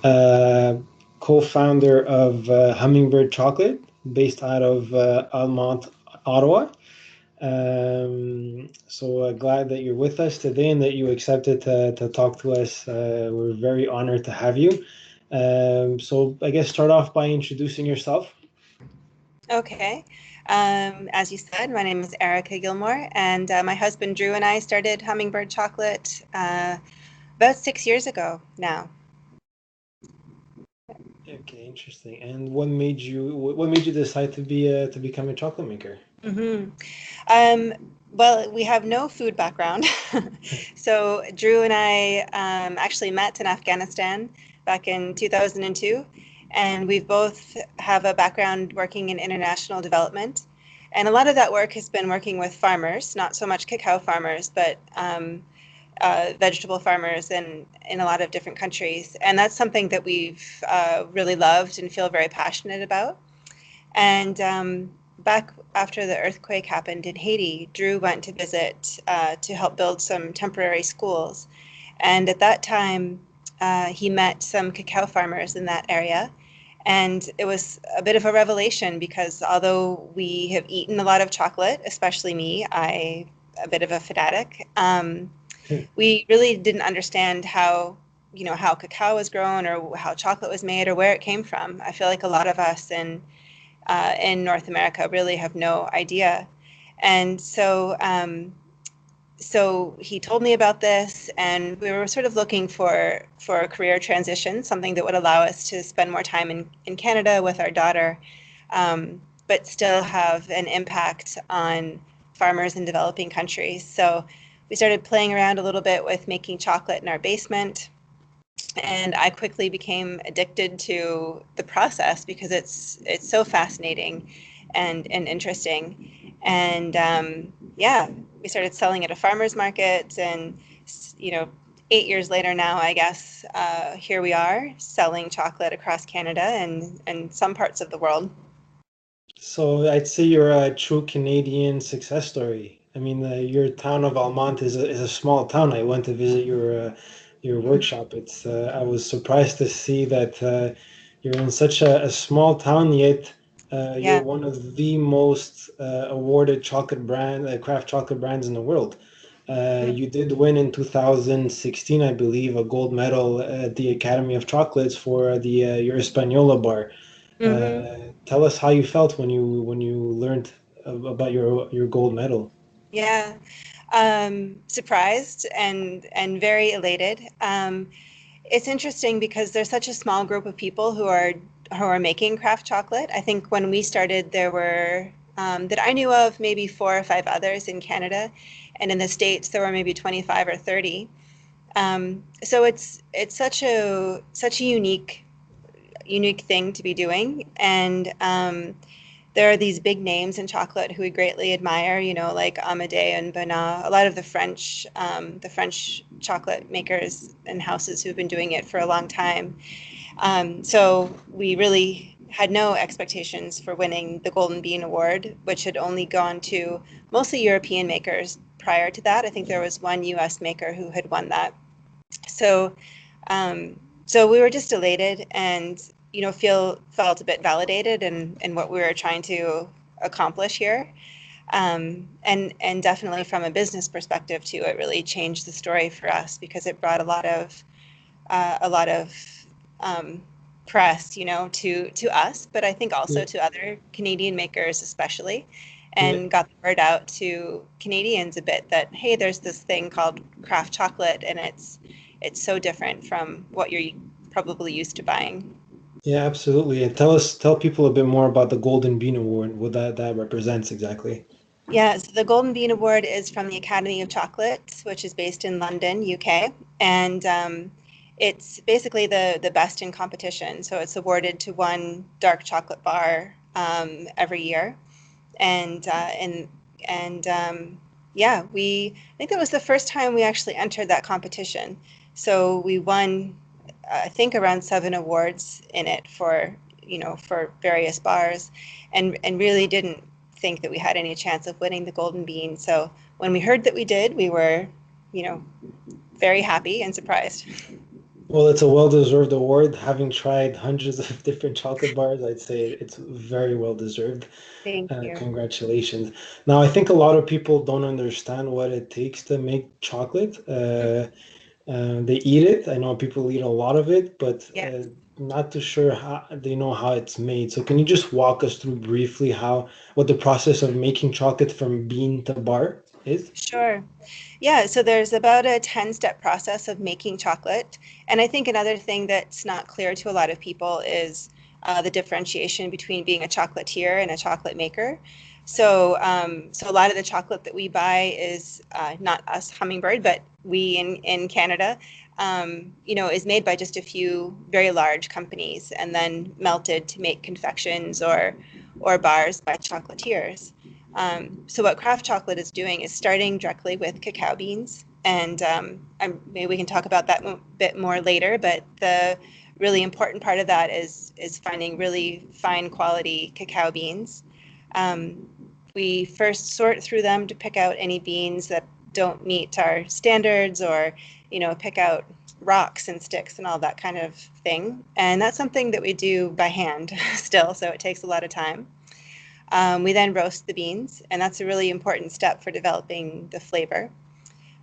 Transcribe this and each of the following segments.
uh, co-founder of Hummingbird Chocolate, based out of Almont, Ottawa. So glad that you're with us today and that you accepted to talk to us. We're very honored to have you. So I guess start off by introducing yourself. Okay. As you said, my name is Erica Gilmour, and my husband Drew and I started Hummingbird Chocolate about 6 years ago now. Okay, interesting. And what made you decide to become a chocolate maker? hmm Um, well, we have no food background. So Drew and I actually met in Afghanistan back in 2002, and we both have a background working in international development. And a lot of that work has been working with farmers, not so much cacao farmers, but vegetable farmers in a lot of different countries. And that's something that we've really loved and feel very passionate about. And back after the earthquake happened in Haiti, Drew went to visit to help build some temporary schools. And at that time, he met some cacao farmers in that area. And it was a bit of a revelation because although we have eaten a lot of chocolate, especially me, a bit of a fanatic, we really didn't understand how cacao was grown or how chocolate was made or where it came from. I feel like a lot of us in North America really have no idea. And so he told me about this, and we were sort of looking for a career transition, something that would allow us to spend more time in Canada with our daughter, but still have an impact on farmers in developing countries. So we started playing around a little bit with making chocolate in our basement, and I quickly became addicted to the process because it's so fascinating and interesting. And yeah, we started selling at a farmer's market, and 8 years later now, I guess here we are selling chocolate across Canada and some parts of the world. So I'd say you're a true Canadian success story. I mean, your town of Almont is a small town. I went to visit your workshop. I was surprised to see that you're in such a small town, yet you're Yeah. one of the most awarded craft chocolate brands in the world. You did win in 2016, I believe, a gold medal at the Academy of Chocolates for the your Española bar. Mm-hmm. Tell us how you felt when you learned about your gold medal. Yeah. Surprised and very elated. It's interesting because there's such a small group of people who are making craft chocolate. I think when we started, there were that I knew of maybe four or five others in Canada, and in the States there were maybe 25 or 30. So it's such a unique thing to be doing, and there are these big names in chocolate who we greatly admire, like Amadei and Bernard, a lot of the French chocolate makers and houses who've been doing it for a long time. So we really had no expectations for winning the Golden Bean Award, which had only gone to mostly European makers prior to that. I think there was one US maker who had won that. So um, so we were just elated and felt a bit validated in what we were trying to accomplish here. And definitely from a business perspective too, it really changed the story for us because it brought a lot of um, press, to us, but I think also Yeah, to other Canadian makers especially, yeah, and got the word out to Canadians a bit that hey, there's this thing called craft chocolate, and it's so different from what you're probably used to buying. yeah, absolutely. And tell people a bit more about the Golden Bean Award, what that represents exactly. Yeah, so the Golden Bean Award is from the Academy of Chocolate, which is based in London, UK, and it's basically the best in competition. So it's awarded to one dark chocolate bar every year, and yeah, we I think that was the first time we actually entered that competition. So we won, I think, around seven awards in it for various bars, and really didn't think that we had any chance of winning the Golden Bean. So when we heard that we did, we were, you know, very happy and surprised. Well, it's a well-deserved award. Having tried hundreds of different chocolate bars, I'd say it's very well-deserved. Thank you. Congratulations. Now, I think a lot of people don't understand what it takes to make chocolate. They eat it. I know people eat a lot of it, but Yes. not too sure how they know how it's made. So can you just walk us through briefly what the process of making chocolate from bean to bar is? Sure. Yeah, so there's about a 10-step process of making chocolate. And I think another thing that's not clear to a lot of people is the differentiation between being a chocolatier and a chocolate maker. So a lot of the chocolate that we buy is not us, Hummingbird, but we in Canada, is made by just a few very large companies and then melted to make confections or bars by chocolatiers. So what craft chocolate is doing is starting directly with cacao beans, and maybe we can talk about that a bit more later. But the really important part of that is finding really fine quality cacao beans. Um, we first sort through them to pick out any beans that don't meet our standards, or pick out rocks and sticks and all that kind of thing. And that's something that we do by hand still, so it takes a lot of time. We then roast the beans, and that's a really important step for developing the flavor.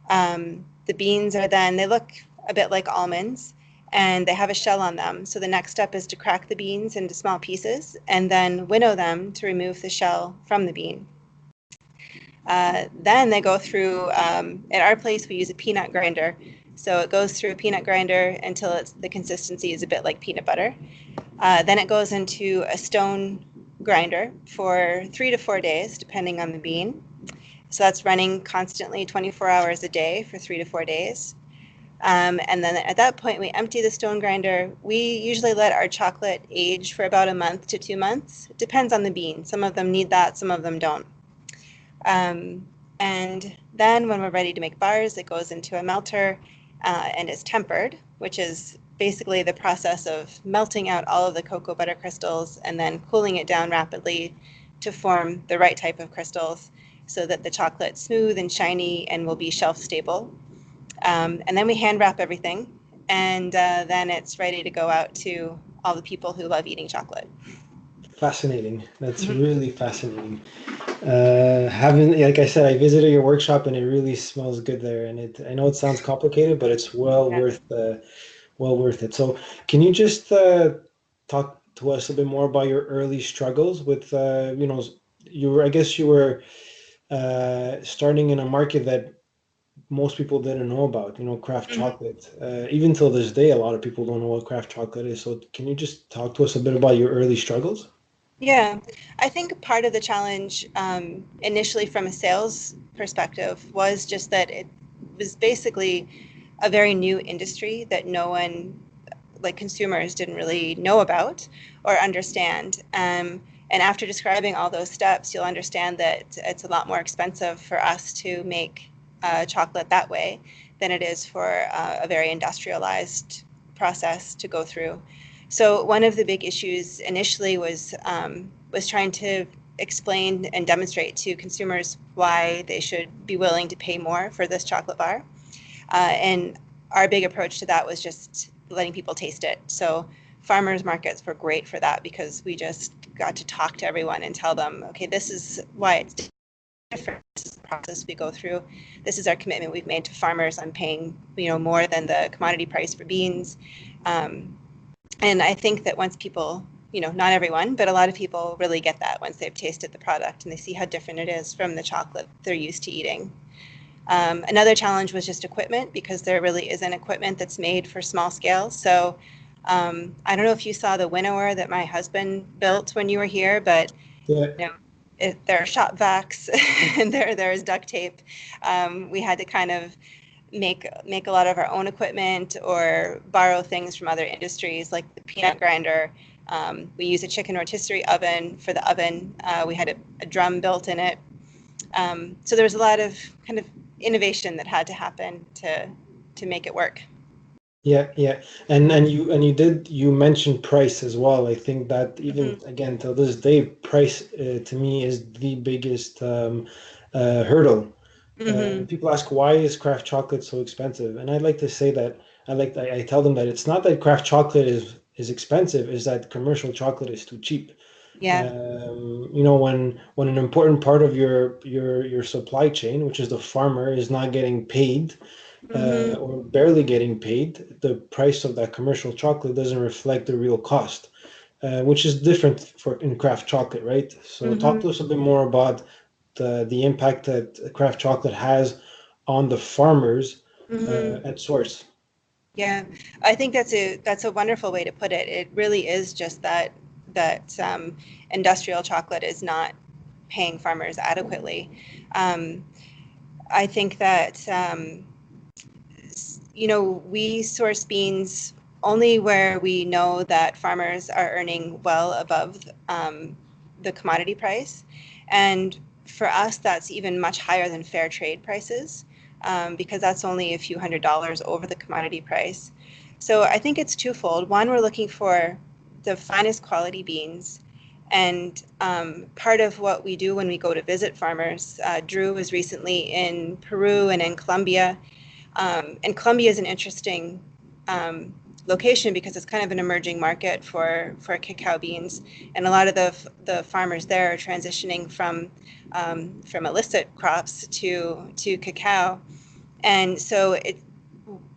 The beans are then, they look a bit like almonds, and they have a shell on them. So the next step is to crack the beans into small pieces and then winnow them to remove the shell from the bean. Then they go through, at our place, we use a peanut grinder. So it goes through a peanut grinder until the consistency is a bit like peanut butter. Then it goes into a stone grinder for 3 to 4 days, depending on the bean. So that's running constantly 24 hours a day for 3 to 4 days. And then at that point, we empty the stone grinder. We usually let our chocolate age for about a month to 2 months. It depends on the bean. Some of them need that, some of them don't. And then when we're ready to make bars, it goes into a melter and is tempered, which is basically the process of melting out all of the cocoa butter crystals and then cooling it down rapidly to form the right type of crystals so that the chocolate's smooth and shiny and will be shelf stable. And then we hand wrap everything, and then it's ready to go out to all the people who love eating chocolate. Fascinating. That's really fascinating. Having, like I said, I visited your workshop and it really smells good there. And I know it sounds complicated, but it's Yeah. well worth it. So, can you just talk to us a bit more about your early struggles with, I guess you were starting in a market that most people didn't know about, craft Mhm. chocolate. Even till this day, a lot of people don't know what craft chocolate is. So, can you just talk to us a bit about your early struggles? Yeah, I think part of the challenge initially from a sales perspective was just that it was basically a very new industry that no one, like consumers, didn't really know about or understand. And after describing all those steps, you'll understand that it's a lot more expensive for us to make chocolate that way than it is for a very industrialized process to go through. So one of the big issues initially was trying to explain and demonstrate to consumers why they should be willing to pay more for this chocolate bar. And our big approach to that was just letting people taste it. So farmers markets were great for that because we just got to talk to everyone and tell them, okay, this is why it's different. This is the process we go through. This is our commitment we've made to farmers on paying, more than the commodity price for beans. Um, and I think that once people, not everyone, but a lot of people really get that once they've tasted the product and they see how different it is from the chocolate they're used to eating. Another challenge was just equipment because there really isn't equipment that's made for small scale. So I don't know if you saw the winnower that my husband built when you were here, but Yeah. you know, there are shop vacs and there's duct tape. We had to kind of make a lot of our own equipment or borrow things from other industries like the peanut grinder. We use a chicken rotisserie oven for the oven. We had a drum built in it. So there was a lot of kind of innovation that had to happen to make it work. Yeah, yeah. And you mentioned price as well. I think that even Hmm. again till this day, price to me is the biggest hurdle. Hmm. People ask why is craft chocolate so expensive? And I'd like to say that I tell them that it's not that craft chocolate is expensive, is that commercial chocolate is too cheap. Yeah. When an important part of your supply chain, which is the farmer, is not getting paid, Mm-hmm. or barely getting paid, the price of that commercial chocolate doesn't reflect the real cost, which is different for in craft chocolate, right? So talk Mm-hmm. to us a bit more about the impact that craft chocolate has on the farmers Mm-hmm. at source. Yeah, I think that's a wonderful way to put it. It really is just that industrial chocolate is not paying farmers adequately. Um, I think that we source beans only where we know that farmers are earning well above the commodity price. And for us, that's even much higher than fair trade prices because that's only a few $100s over the commodity price. So I think it's twofold. One, we're looking for the finest quality beans. And part of what we do when we go to visit farmers, Drew was recently in Peru and in Colombia, and Colombia is an interesting location because it's kind of an emerging market for cacao beans, and a lot of the farmers there are transitioning from illicit crops to cacao, and so it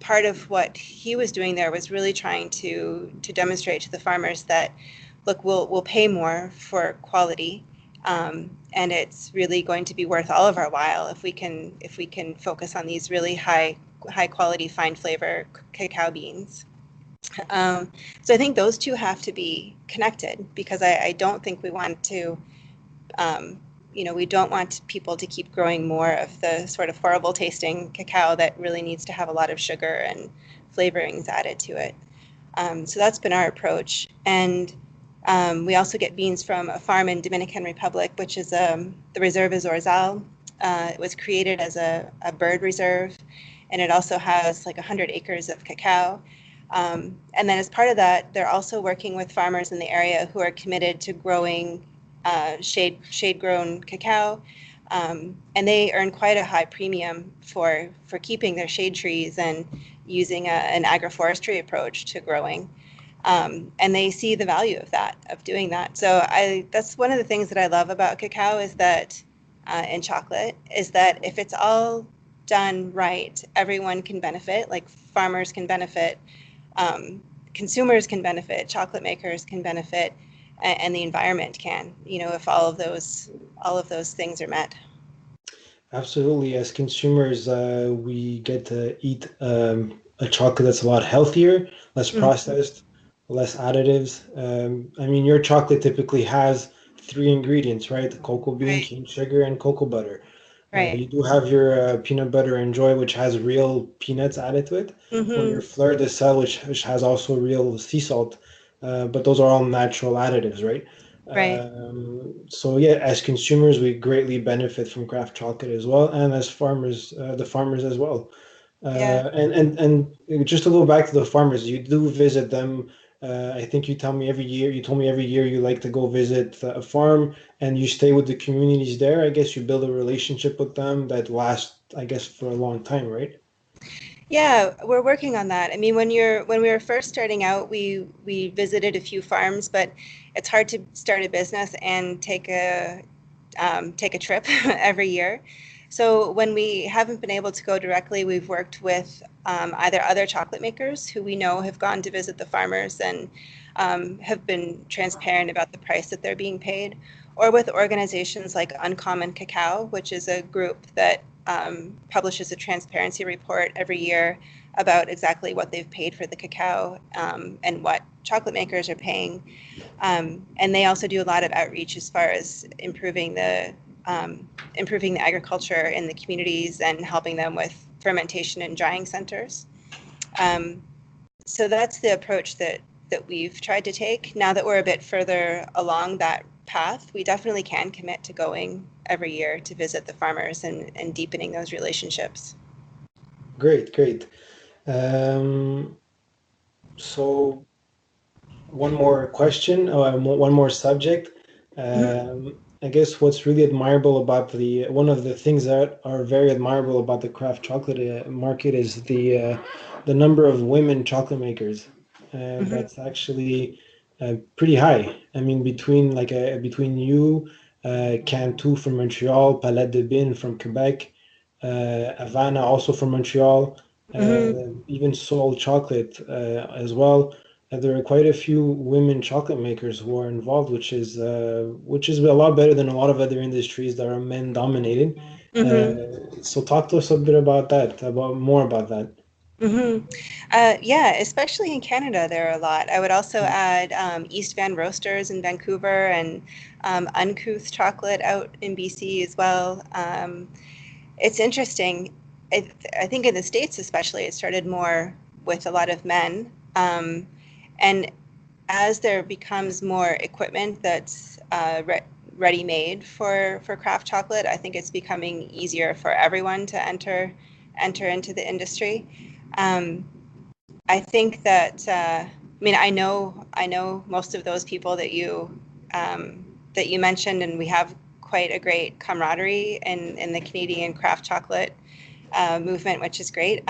part of what he was doing there was really trying to demonstrate to the farmers that look, we'll pay more for quality, and it's really going to be worth all of our while if we can focus on these really high quality fine flavor cacao beans. So I think those two have to be connected because I don't think we want to um, we don't want people to keep growing more of the sort of horrible tasting cacao that really needs to have a lot of sugar and flavorings added to it. So that's been our approach. And we also get beans from a farm in Dominican Republic, which is the reserve is Orzal. It was created as a bird reserve, and it also has like 100 acres of cacao. And then as part of that, they're also working with farmers in the area who are committed to growing shade grown cacao. And they earn quite a high premium for keeping their shade trees and using an agroforestry approach to growing. And they see the value of that, of doing that. So that's one of the things that I love about cacao is that, and chocolate, is that if it's all done right, everyone can benefit. Like farmers can benefit, um, consumers can benefit, chocolate makers can benefit, and the environment can. If all of those things are met. Absolutely. As consumers, we get to eat a chocolate that's a lot healthier, less Mm-hmm. processed, less additives. I mean, your chocolate typically has three ingredients, right? The cocoa bean, Right. cane sugar, and cocoa butter. Right. You do have your peanut butter enjoy, which has real peanuts added to it, or your Mm-hmm. fleur de sel, which has also real sea salt. But those are all natural additives, right? Right. So yeah, as consumers, we greatly benefit from craft chocolate as well, and as farmers, the farmers as well. Yeah. And just to go back to the farmers, you do visit them. I think you told me every year you like to go visit a farm and you stay with the communities there. I guess you build a relationship with them that lasts, I guess, for a long time, right? Yeah, we're working on that. I mean, when we were first starting out, we visited a few farms, but it's hard to start a business and take a trip every year. So when we haven't been able to go directly, we've worked with either other chocolate makers who we know have gone to visit the farmers and have been transparent about the price that they're being paid, or with organizations like Uncommon Cacao, which is a group that publishes a transparency report every year about exactly what they've paid for the cacao and what chocolate makers are paying. And they also do a lot of outreach as far as improving the agriculture in the communities and helping them with fermentation and drying centers. Um, so that's the approach that we've tried to take. Now that we're a bit further along that path, we definitely can commit to going every year to visit the farmers and deepening those relationships. Great, great. Um, so one more question, one more subject. Mhm. I guess what's really admirable about the one of the things that are very admirable about the craft chocolate market is the number of women chocolate makers. Hmm. That's actually pretty high. I mean, between you, Cantu from Montreal, Palette de Bin from Quebec, Havana also from Montreal, Hmm. even Soul Chocolate as well. There are quite a few women chocolate makers who are involved, which is a lot better than a lot of other industries that are men dominated. Hmm. So talk to us a bit about that, about more about that. Hmm. Yeah, especially in Canada, there are a lot. I would also add East Van Roasters in Vancouver and Uncouth Chocolate out in BC as well. It's interesting. I think in the States, especially, it started more with a lot of men. And as there becomes more equipment that's ready-made for craft chocolate, I think it's becoming easier for everyone to enter into the industry. Um, I think that I mean I know most of those people that you mentioned, and we have quite a great camaraderie in the Canadian craft chocolate movement, which is great.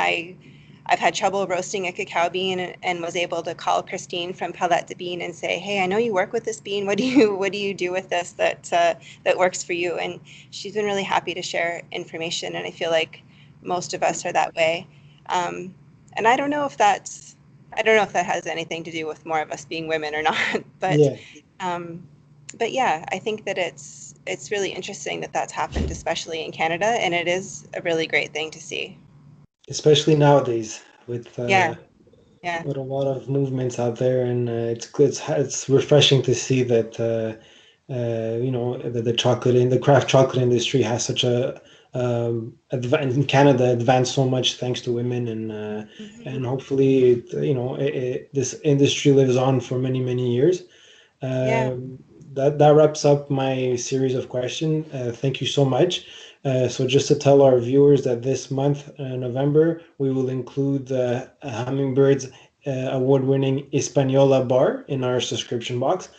I've had trouble roasting a cacao bean and was able to call Christine from Palette de Bean and say, "Hey, I know you work with this bean. What do you do with this that works for you?" And she's been really happy to share information, and I feel like most of us are that way. Um, and I don't know if that has anything to do with more of us being women or not, but Yeah, um, but yeah, I think that it's really interesting that that's happened, especially in Canada, and it is a really great thing to see. especially nowadays Yeah, yeah. with a lot of movements out there, and it's refreshing to see that the chocolate in the craft chocolate industry has such a in Canada advanced so much thanks to women, and Hmm. hopefully this industry lives on for many many years. Yeah. That wraps up my series of questions. Thank you so much. So just to tell our viewers that this month, November, we will include the Hummingbird's award-winning Hispaniola bar in our subscription box.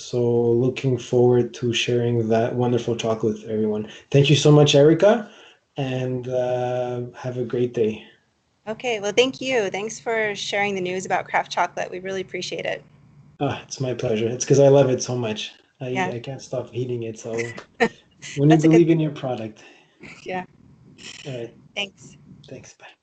So looking forward to sharing that wonderful chocolate with everyone. Thank you so much, Erica, and have a great day. Okay. Well, thank you. Thanks for sharing the news about craft chocolate. We really appreciate it. Ah, it's my pleasure. It's because I love it so much. Yeah. I can't stop eating it. So when you That's a good believe in thing. your product. Yeah. All right. Thanks. Thanks. Bye.